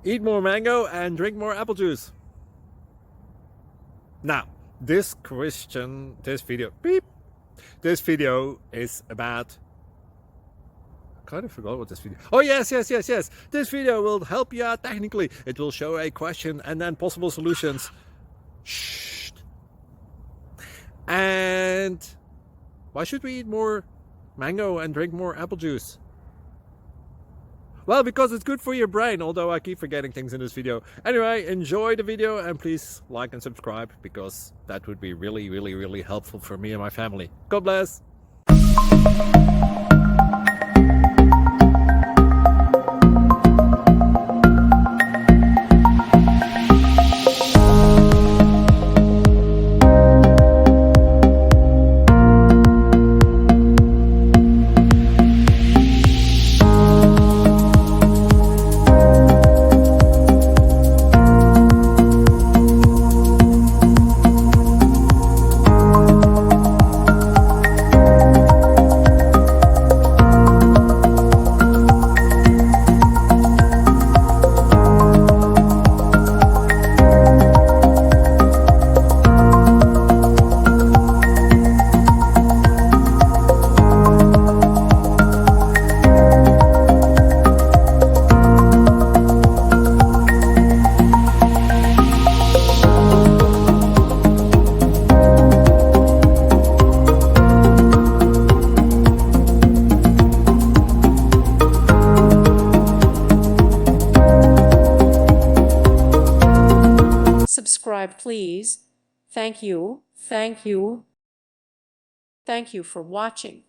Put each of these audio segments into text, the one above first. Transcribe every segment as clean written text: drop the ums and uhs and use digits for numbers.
Eat more mango and drink more apple juice. Now, this video is about, I kind of forgot what this video. Oh yes. This video will help you out technically. It will show a question and then possible solutions. Shh. And why should we eat more mango and drink more apple juice? Well, because it's good for your brain, although I keep forgetting things in this video. Anyway, enjoy the video and please like and subscribe, because that would be really helpful for me and my family. God bless! Subscribe, please. Thank you. Thank you. Thank you for watching.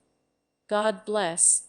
God bless.